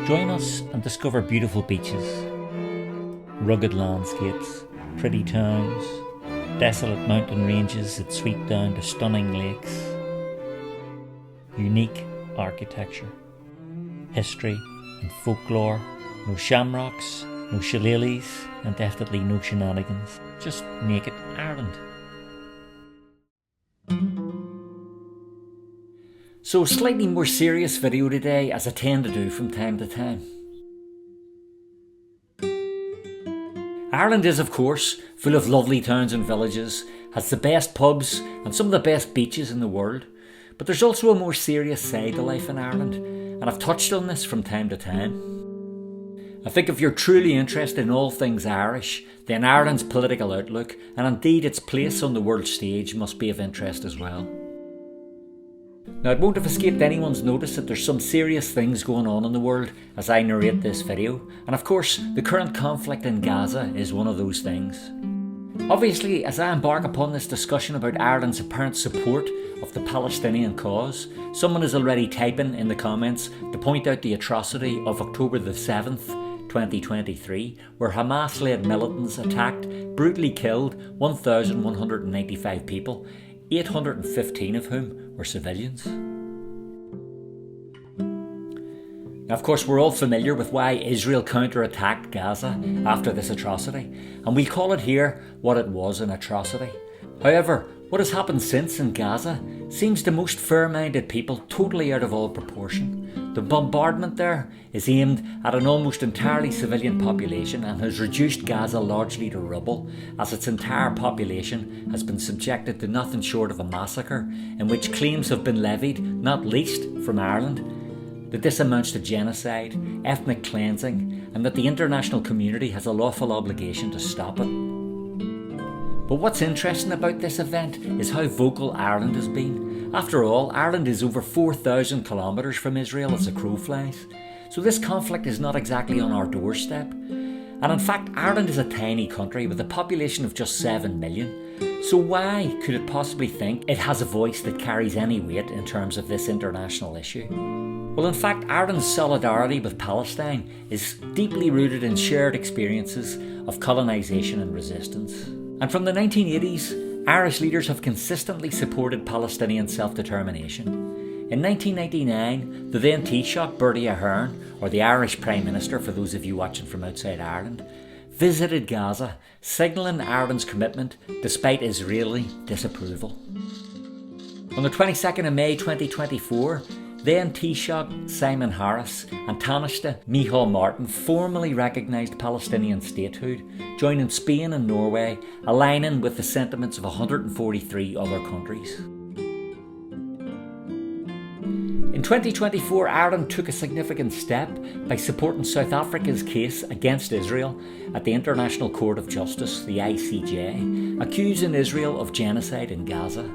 Join us and discover beautiful beaches, rugged landscapes, pretty towns, desolate mountain ranges that sweep down to stunning lakes, unique architecture, history and folklore, no shamrocks, no shillelaghs, and definitely no shenanigans, just naked Ireland. So a slightly more serious video today, as I tend to do from time to time. Ireland is, of course, full of lovely towns and villages, has the best pubs and some of the best beaches in the world, but there's also a more serious side to life in Ireland, and I've touched on this from time to time. I think if you're truly interested in all things Irish, then Ireland's political outlook, and indeed its place on the world stage, must be of interest as well. Now, it won't have escaped anyone's notice that there's some serious things going on in the world as I narrate this video, and of course, the current conflict in Gaza is one of those things. Obviously, as I embark upon this discussion about Ireland's apparent support of the Palestinian cause, someone is already typing in the comments to point out the atrocity of October the 7th, 2023, where Hamas-led militants attacked, brutally killed 1,195 people, 815 of whom were civilians. Now, of course, we're all familiar with why Israel counterattacked Gaza after this atrocity, and we call it here what it was, an atrocity. However, what has happened since in Gaza seems to most fair-minded people totally out of all proportion. The bombardment there is aimed at an almost entirely civilian population and has reduced Gaza largely to rubble, as its entire population has been subjected to nothing short of a massacre, in which claims have been levied, not least from Ireland, that this amounts to genocide, ethnic cleansing, and that the international community has a lawful obligation to stop it. But what's interesting about this event is how vocal Ireland has been. After all, Ireland is over 4,000 kilometres from Israel as the crow flies, so this conflict is not exactly on our doorstep. And in fact, Ireland is a tiny country with a population of just 7 million, so why could it possibly think it has a voice that carries any weight in terms of this international issue? Well, in fact, Ireland's solidarity with Palestine is deeply rooted in shared experiences of colonisation and resistance. And from the 1980s, Irish leaders have consistently supported Palestinian self-determination. In 1999, the then Taoiseach Bertie Ahern, or the Irish Prime Minister for those of you watching from outside Ireland, visited Gaza, signalling Ireland's commitment despite Israeli disapproval. On the 22nd of May 2024, then Taoiseach Simon Harris and Taoiseach Micheál Martin formally recognised Palestinian statehood, joining Spain and Norway, aligning with the sentiments of 143 other countries. In 2024, Ireland took a significant step by supporting South Africa's case against Israel at the International Court of Justice, the ICJ, accusing Israel of genocide in Gaza.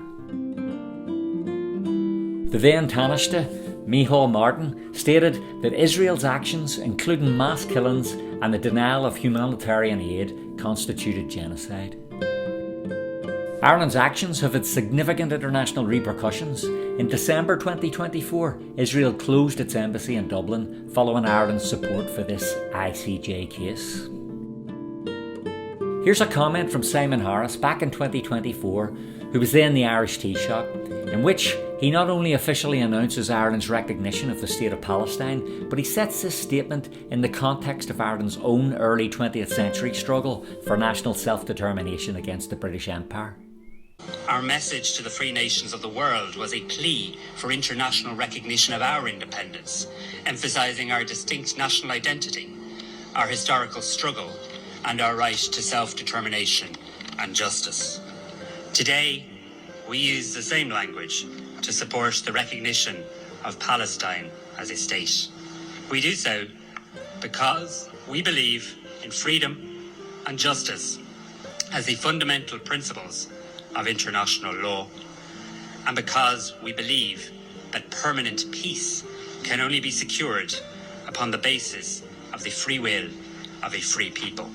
The then Taoiseach, Micheál Martin, stated that Israel's actions, including mass killings and the denial of humanitarian aid, constituted genocide. Ireland's actions have had significant international repercussions. In December 2024, Israel closed its embassy in Dublin following Ireland's support for this ICJ case. Here's a comment from Simon Harris back in 2024, who was then the Irish Taoiseach, in which he not only officially announces Ireland's recognition of the State of Palestine, but he sets this statement in the context of Ireland's own early 20th century struggle for national self-determination against the British Empire. Our message to the free nations of the world was a plea for international recognition of our independence, emphasising our distinct national identity, our historical struggle, and our right to self-determination and justice. Today, we use the same language to support the recognition of Palestine as a state. We do so because we believe in freedom and justice as the fundamental principles of international law, and because we believe that permanent peace can only be secured upon the basis of the free will of a free people.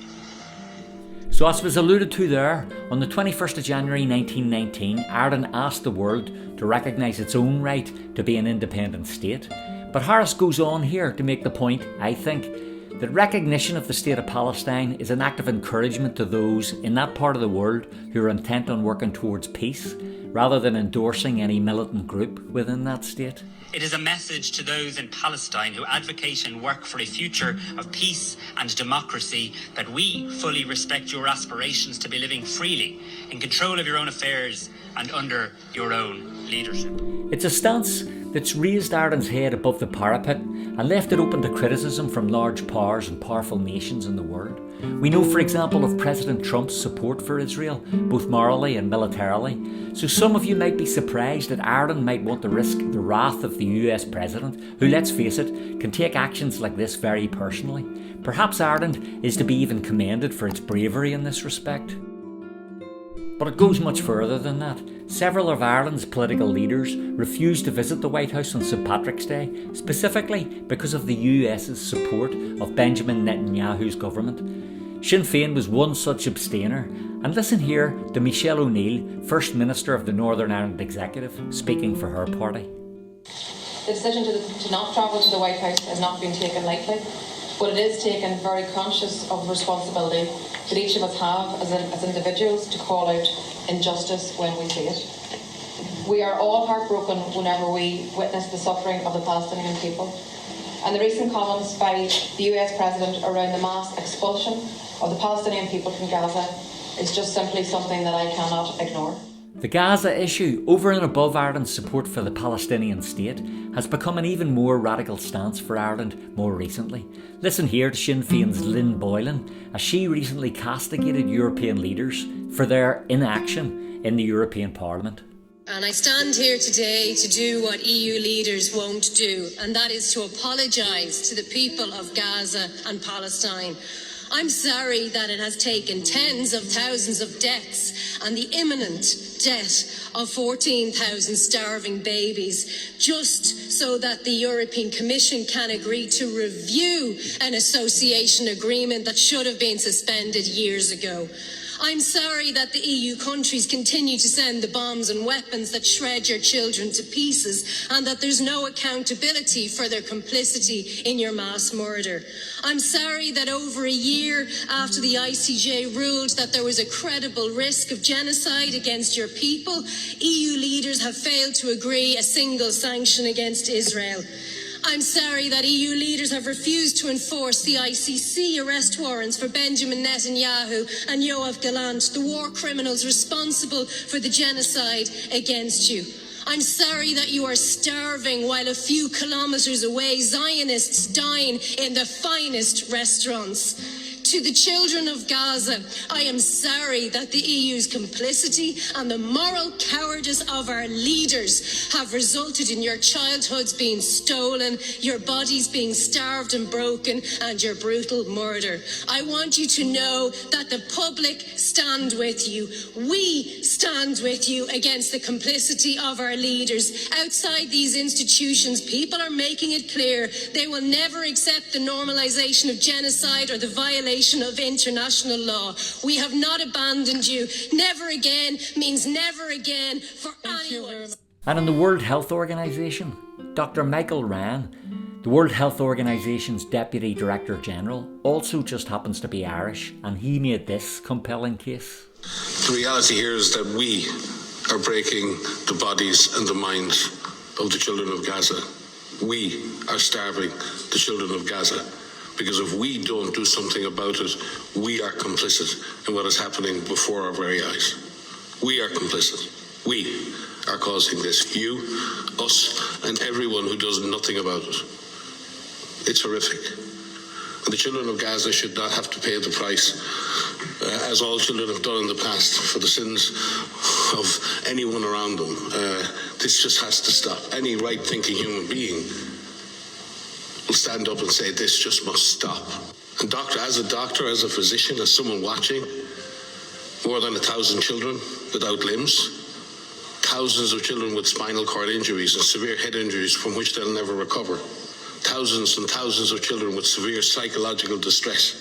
So as was alluded to there, on the 21st of January 1919, Ireland asked the world to recognise its own right to be an independent state, But Harris goes on here to make the point, I think, that recognition of the State of Palestine is an act of encouragement to those in that part of the world who are intent on working towards peace, rather than endorsing any militant group within that state. It is a message to those in Palestine who advocate and work for a future of peace and democracy that we fully respect your aspirations to be living freely, in control of your own affairs and under your own leadership. It's a stance that's raised Ireland's head above the parapet and left it open to criticism from large powers and powerful nations in the world. We know, for example, of President Trump's support for Israel, both morally and militarily. So some of you might be surprised that Ireland might want to risk the wrath of the US President, who, let's face it, can take actions like this very personally. Perhaps Ireland is to be even commended for its bravery in this respect. But it goes much further than that. Several of Ireland's political leaders refused to visit the White House on St Patrick's Day, specifically because of the US's support of Benjamin Netanyahu's government. Sinn Féin was one such abstainer, and listen here to Michelle O'Neill, First Minister of the Northern Ireland Executive, speaking for her party. The decision to not travel to the White House has not been taken lightly, but it is taken very conscious of the responsibility that each of us have as individuals to call out injustice when we see it. We are all heartbroken whenever we witness the suffering of the Palestinian people, and the recent comments by the US President around the mass expulsion of the Palestinian people from Gaza is just simply something that I cannot ignore. The Gaza issue, over and above Ireland's support for the Palestinian state, has become an even more radical stance for Ireland more recently. Listen here to Sinn Féin's Lynn Boylan as she recently castigated European leaders for their inaction in the European Parliament. And I stand here today to do what EU leaders won't do, and that is to apologise to the people of Gaza and Palestine. I'm sorry that it has taken tens of thousands of deaths and the imminent death of 14,000 starving babies just so that the European Commission can agree to review an association agreement that should have been suspended years ago. I'm sorry that the EU countries continue to send the bombs and weapons that shred your children to pieces, and that there's no accountability for their complicity in your mass murder. I'm sorry that over a year after the ICJ ruled that there was a credible risk of genocide against your people, EU leaders have failed to agree a single sanction against Israel. I'm sorry that EU leaders have refused to enforce the ICC arrest warrants for Benjamin Netanyahu and Yoav Gallant, the war criminals responsible for the genocide against you. I'm sorry that you are starving while a few kilometres away Zionists dine in the finest restaurants. To the children of Gaza, I am sorry that the EU's complicity and the moral cowardice of our leaders have resulted in your childhoods being stolen, your bodies being starved and broken, and your brutal murder. I want you to know that the public stand with you. We stand with you against the complicity of our leaders. Outside these institutions, people are making it clear they will never accept the normalisation of genocide or the violation of international law. We have not abandoned you. Never again means never again for anyone. And in the World Health Organization, Dr. Michael Ryan, the World Health Organization's Deputy Director General, also just happens to be Irish, and he made this compelling case. The reality here is that we are breaking the bodies and the minds of the children of Gaza. We are starving the children of Gaza. Because if we don't do something about it, we are complicit in what is happening before our very eyes. We are complicit. We are causing this. You, us, and everyone who does nothing about it. It's horrific. And the children of Gaza should not have to pay the price, as all children have done in the past, for the sins of anyone around them. This just has to stop. Any right-thinking human being will stand up and say this just must stop. And as a doctor, as a physician, as someone watching, more than 1,000 children without limbs, thousands of children with spinal cord injuries and severe head injuries from which they'll never recover, thousands and thousands of children with severe psychological distress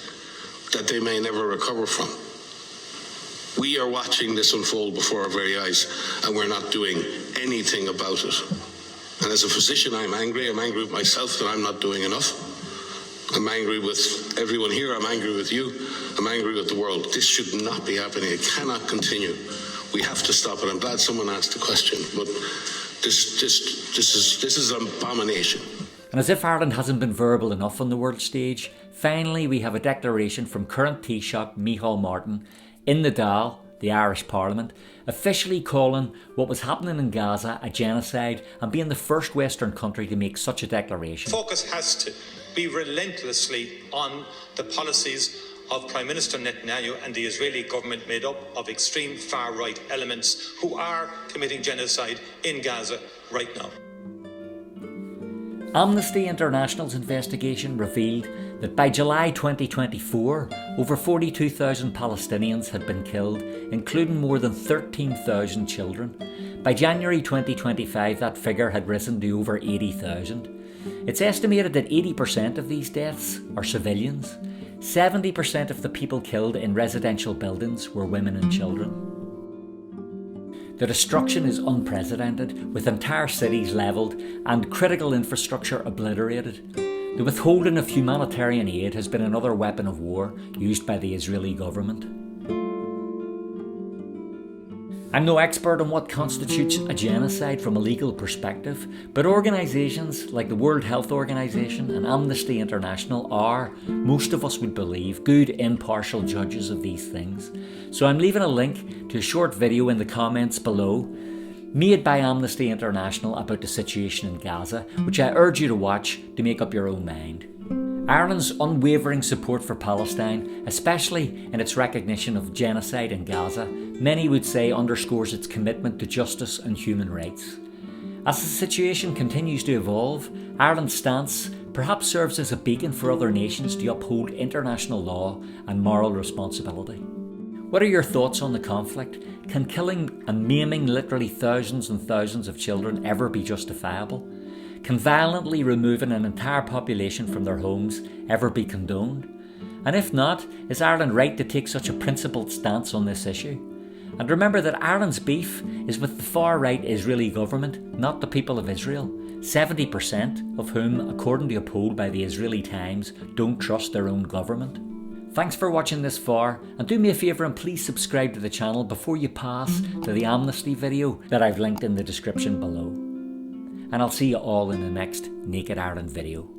that they may never recover from. We are watching this unfold before our very eyes, and we're not doing anything about it. And as a physician, I'm angry. I'm angry with myself that I'm not doing enough. I'm angry with everyone here. I'm angry with you. I'm angry with the world. This should not be happening. It cannot continue. We have to stop it. I'm glad someone asked the question, but this is an abomination. And as if Ireland hasn't been verbal enough on the world stage, finally we have a declaration from current Taoiseach Micheál Martin in the Dáil, the Irish Parliament, officially calling what was happening in Gaza a genocide and being the first Western country to make such a declaration. Focus has to be relentlessly on the policies of Prime Minister Netanyahu and the Israeli government made up of extreme far-right elements who are committing genocide in Gaza right now. Amnesty International's investigation revealed that by July 2024, over 42,000 Palestinians had been killed, including more than 13,000 children. By January 2025, that figure had risen to over 80,000. It's estimated that 80% of these deaths are civilians. 70% of the people killed in residential buildings were women and children. The destruction is unprecedented, with entire cities levelled and critical infrastructure obliterated. The withholding of humanitarian aid has been another weapon of war used by the Israeli government. I'm no expert on what constitutes a genocide from a legal perspective, but organisations like the World Health Organization and Amnesty International are, most of us would believe, good impartial judges of these things. So I'm leaving a link to a short video in the comments below, made by Amnesty International about the situation in Gaza, which I urge you to watch to make up your own mind. Ireland's unwavering support for Palestine, especially in its recognition of genocide in Gaza, many would say underscores its commitment to justice and human rights. As the situation continues to evolve, Ireland's stance perhaps serves as a beacon for other nations to uphold international law and moral responsibility. What are your thoughts on the conflict? Can killing and maiming literally thousands and thousands of children ever be justifiable? Can violently removing an entire population from their homes ever be condoned? And if not, is Ireland right to take such a principled stance on this issue? And remember that Ireland's beef is with the far-right Israeli government, not the people of Israel, 70% of whom, according to a poll by the Israeli Times, don't trust their own government. Thanks for watching this far, and do me a favour and please subscribe to the channel before you pass to the Amnesty video that I've linked in the description below. And I'll see you all in the next Naked Ireland video.